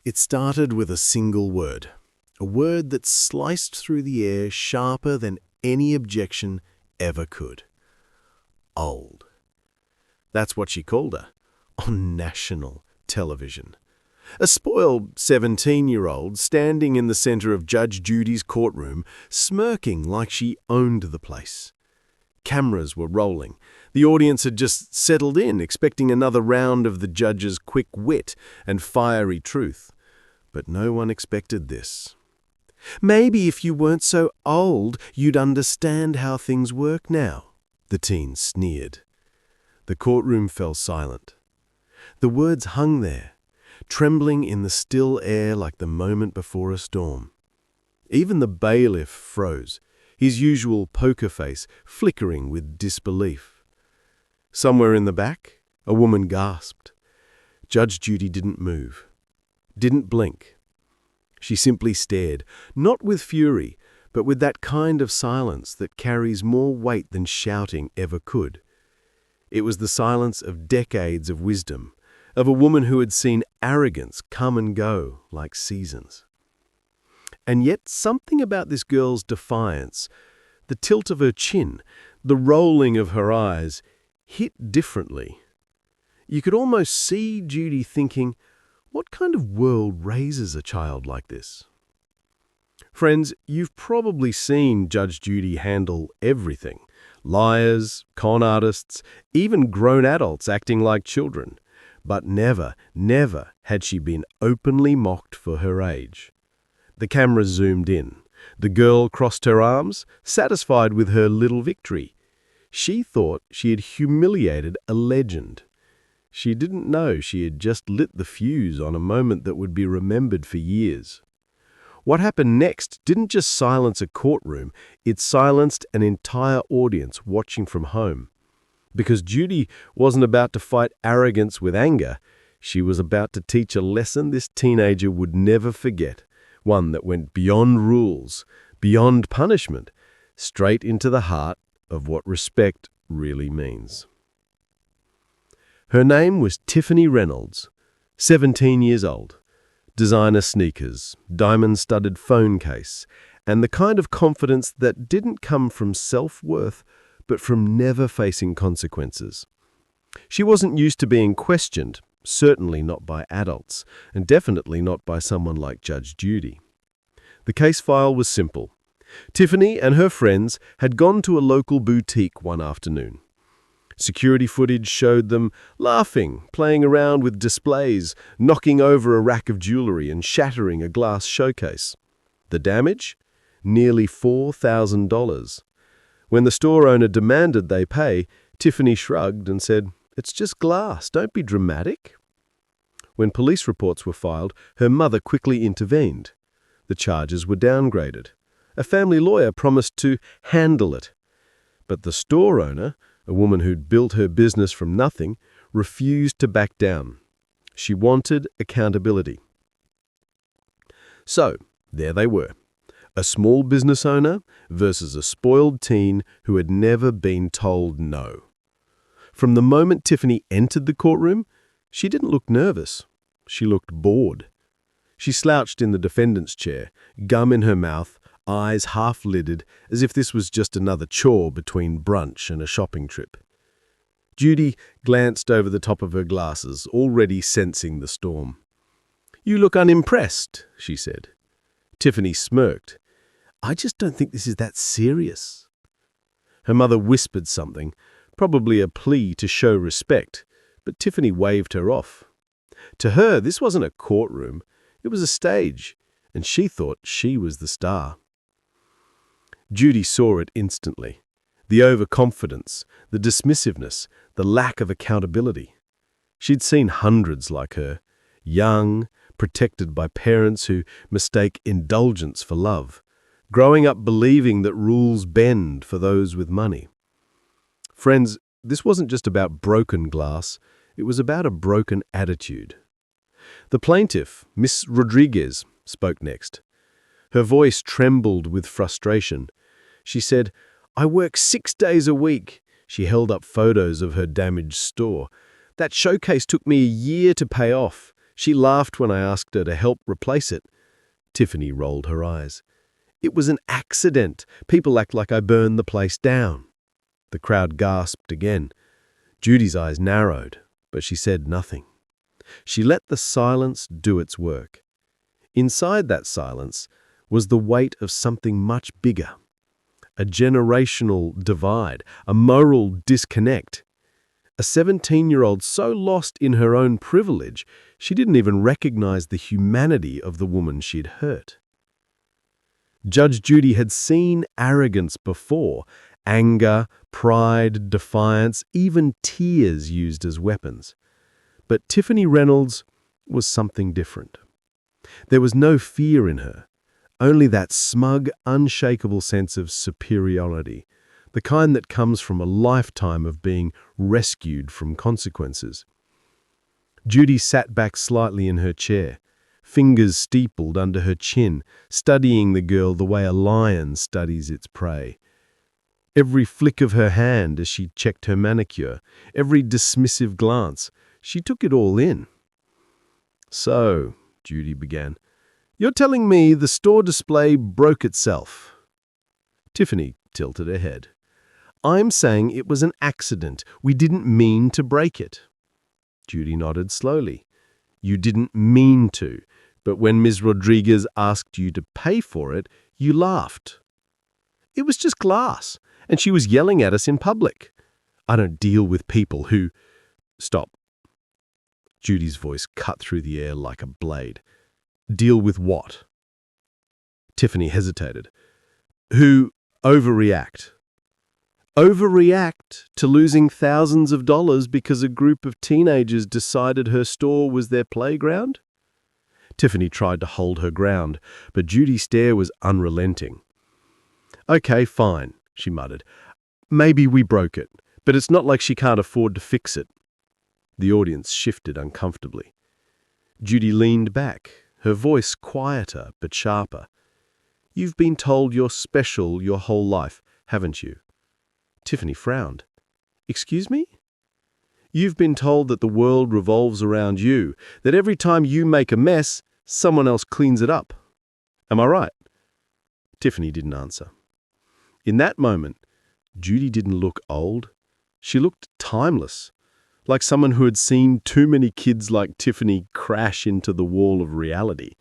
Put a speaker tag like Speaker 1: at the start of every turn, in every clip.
Speaker 1: It started with a single word, a word that sliced through the air sharper than any objection ever could. Old. That's what she called her, on national television. A spoiled 17-year-old standing in the center of Judge Judy's courtroom, smirking like she owned the place. Cameras were rolling. The audience had just settled in, expecting another round of the judge's quick wit and fiery truth. But no one expected this. "Maybe if you weren't so old, you'd understand how things work now," the teen sneered. The courtroom fell silent. The words hung there, trembling in the still air like the moment before a storm. Even the bailiff froze, his usual poker face flickering with disbelief. Somewhere in the back, a woman gasped. Judge Judy didn't move, didn't blink. She simply stared, not with fury, but with that kind of silence that carries more weight than shouting ever could. It was the silence of decades of wisdom, of a woman who had seen arrogance come and go like seasons. And yet something about this girl's defiance, the tilt of her chin, the rolling of her eyes, hit differently. You could almost see Judy thinking, what kind of world raises a child like this? Friends, you've probably seen Judge Judy handle everything. Liars, con artists, even grown adults acting like children. But never, never had she been openly mocked for her age. The camera zoomed in. The girl crossed her arms, satisfied with her little victory. She thought she had humiliated a legend. She didn't know she had just lit the fuse on a moment that would be remembered for years. What happened next didn't just silence a courtroom, it silenced an entire audience watching from home. Because Judy wasn't about to fight arrogance with anger, she was about to teach a lesson this teenager would never forget, one that went beyond rules, beyond punishment, straight into the heart of what respect really means. Her name was Tiffany Reynolds, 17 years old, designer sneakers, diamond-studded phone case, and the kind of confidence that didn't come from self-worth, but from never facing consequences. She wasn't used to being questioned, certainly not by adults, and definitely not by someone like Judge Judy. The case file was simple. Tiffany and her friends had gone to a local boutique one afternoon. Security footage showed them laughing, playing around with displays, knocking over a rack of jewelry and shattering a glass showcase. The damage? Nearly $4,000. When the store owner demanded they pay, Tiffany shrugged and said, "It's just glass, don't be dramatic." When police reports were filed, her mother quickly intervened. The charges were downgraded. A family lawyer promised to handle it. But the store owner, a woman who'd built her business from nothing, refused to back down. She wanted accountability. So, there they were. A small business owner versus a spoiled teen who had never been told no. From the moment Tiffany entered the courtroom, she didn't look nervous. She looked bored. She slouched in the defendant's chair, gum in her mouth, eyes half-lidded, as if this was just another chore between brunch and a shopping trip. Judy glanced over the top of her glasses, already sensing the storm. "You look unimpressed," she said. Tiffany smirked. "I just don't think this is that serious." Her mother whispered something, probably a plea to show respect, but Tiffany waved her off. To her, this wasn't a courtroom, it was a stage, and she thought she was the star. Judy saw it instantly. The overconfidence, the dismissiveness, the lack of accountability. She'd seen hundreds like her, young, protected by parents who mistake indulgence for love, growing up believing that rules bend for those with money. Friends, this wasn't just about broken glass, it was about a broken attitude. The plaintiff, Miss Rodriguez, spoke next. Her voice trembled with frustration. She said, "I work 6 days a week." She held up photos of her damaged store. "That showcase took me a year to pay off." She laughed when I asked her to help replace it. Tiffany rolled her eyes. It was an accident. People act like I burned the place down. The crowd gasped again. Judy's eyes narrowed, but she said nothing. She let the silence do its work. Inside that silence was the weight of something much bigger. A generational divide, a moral disconnect. A 17-year-old so lost in her own privilege, she didn't even recognize the humanity of the woman she'd hurt. Judge Judy had seen arrogance before, anger, pride, defiance, even tears used as weapons. But Tiffany Reynolds was something different. There was no fear in her, only that smug, unshakable sense of superiority, the kind that comes from a lifetime of being rescued from consequences. Judy sat back slightly in her chair, fingers steepled under her chin, studying the girl the way a lion studies its prey. Every flick of her hand as she checked her manicure, every dismissive glance, she took it all in. "So," Judy began, "you're telling me the store display broke itself?" Tiffany tilted her head. "I'm saying it was an accident. We didn't mean to break it." Judy nodded slowly. "You didn't mean to, but when Ms. Rodriguez asked you to pay for it, you laughed. It was just glass, and she was yelling at us in public. I don't deal with people who—" "Stop." Judy's voice cut through the air like a blade. "Deal with what?" Tiffany hesitated. "Who overreact." "Overreact to losing thousands of dollars because a group of teenagers decided her store was their playground?" Tiffany tried to hold her ground, but Judy's stare was unrelenting. "Okay, fine," she muttered. "Maybe we broke it, but it's not like she can't afford to fix it." The audience shifted uncomfortably. Judy leaned back, her voice quieter but sharper. "You've been told you're special your whole life, haven't you?" Tiffany frowned. "Excuse me?" "You've been told that the world revolves around you, that every time you make a mess, someone else cleans it up. Am I right?" Tiffany didn't answer. In that moment, Judy didn't look old. She looked timeless, like someone who had seen too many kids like Tiffany crash into the wall of reality.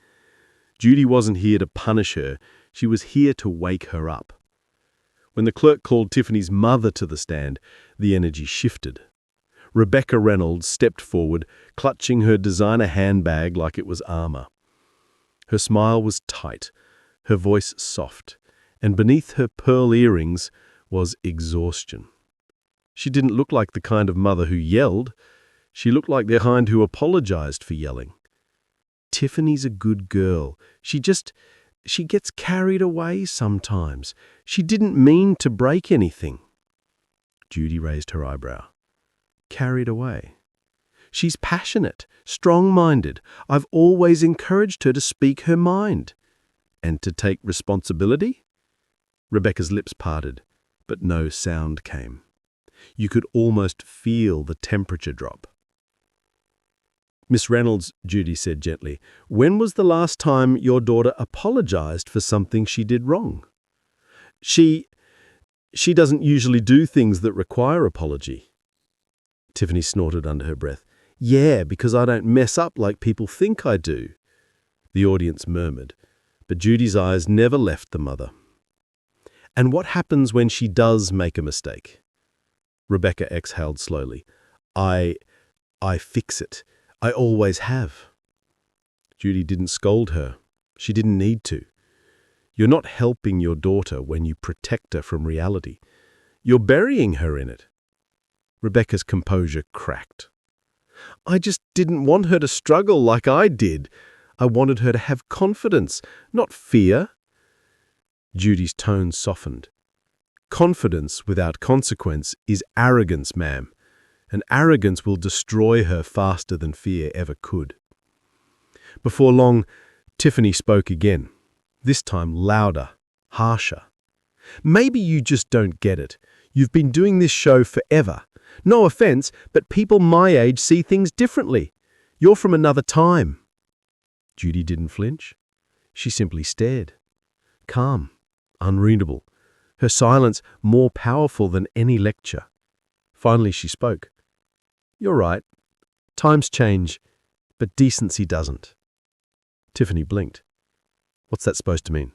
Speaker 1: Judy wasn't here to punish her. She was here to wake her up. When the clerk called Tiffany's mother to the stand, the energy shifted. Rebecca Reynolds stepped forward, clutching her designer handbag like it was armor. Her smile was tight, her voice soft, and beneath her pearl earrings was exhaustion. She didn't look like the kind of mother who yelled. She looked like the kind who apologized for yelling. "Tiffany's a good girl. She gets carried away sometimes. She didn't mean to break anything." Judy raised her eyebrow. "Carried away? She's passionate, strong-minded. I've always encouraged her to speak her mind. And to take responsibility?" Rebecca's lips parted, but no sound came. You could almost feel the temperature drop. "Miss Reynolds," Judy said gently, "when was the last time your daughter apologized for something she did wrong?" She doesn't usually do things that require apology." Tiffany snorted under her breath. "Yeah, because I don't mess up like people think I do." The audience murmured, but Judy's eyes never left the mother. "And what happens when she does make a mistake?" Rebecca exhaled slowly. I fix it. I always have." Judy didn't scold her. She didn't need to. "You're not helping your daughter when you protect her from reality. You're burying her in it." Rebecca's composure cracked. "I just didn't want her to struggle like I did. I wanted her to have confidence, not fear." Judy's tone softened. "Confidence without consequence is arrogance, ma'am, and arrogance will destroy her faster than fear ever could." Before long, Tiffany spoke again, this time louder, harsher. "Maybe you just don't get it. You've been doing this show forever. No offense, but people my age see things differently. You're from another time." Judy didn't flinch. She simply stared. Calm, unreadable, her silence more powerful than any lecture. Finally she spoke. "You're right. Times change, but decency doesn't." Tiffany blinked. "What's that supposed to mean?"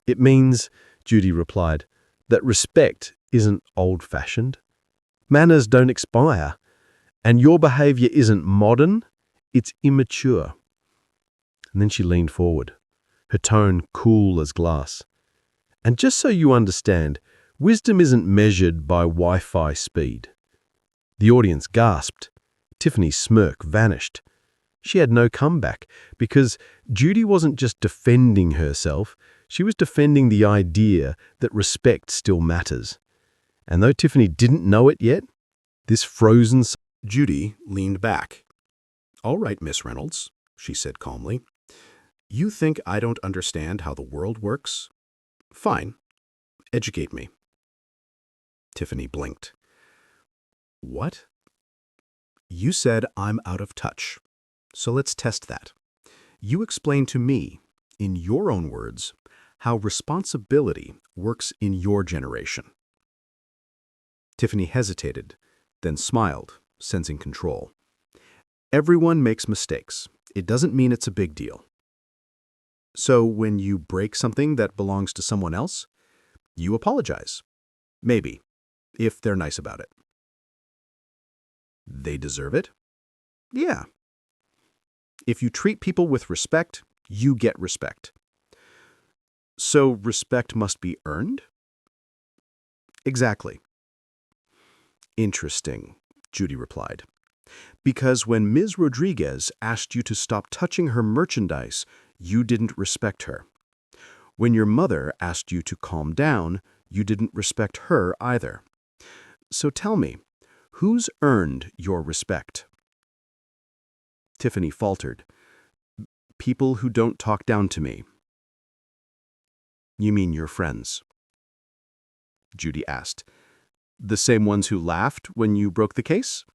Speaker 1: "It means," Judy replied, "that respect isn't old-fashioned. Manners don't expire, and your behavior isn't modern, it's immature." And then she leaned forward, her tone cool as glass. "And just so you understand, wisdom isn't measured by Wi-Fi speed." The audience gasped. Tiffany's smirk vanished. She had no comeback because Judy wasn't just defending herself, she was defending the idea that respect still matters. And though Tiffany didn't know it yet, this frozen...
Speaker 2: Judy leaned back. "All right, Miss Reynolds," she said calmly. "You think I don't understand how the world works? Fine. Educate me." Tiffany blinked. "What?" "You said I'm out of touch. So let's test that. You explain to me, in your own words, how responsibility works in your generation." Tiffany hesitated, then smiled, sensing control. "Everyone makes mistakes. It doesn't mean it's a big deal. So when you break something that belongs to someone else, you apologize. Maybe, if they're nice about it." "They deserve it?" "Yeah. If you treat people with respect, you get respect." "So respect must be earned?" "Exactly." "Interesting," Judy replied. "Because when Ms. Rodriguez asked you to stop touching her merchandise, you didn't respect her. When your mother asked you to calm down, you didn't respect her either. So tell me, who's earned your respect?" Tiffany faltered. "People who don't talk down to me." "You mean your friends?" Judy asked. "The same ones who laughed when you broke the case?"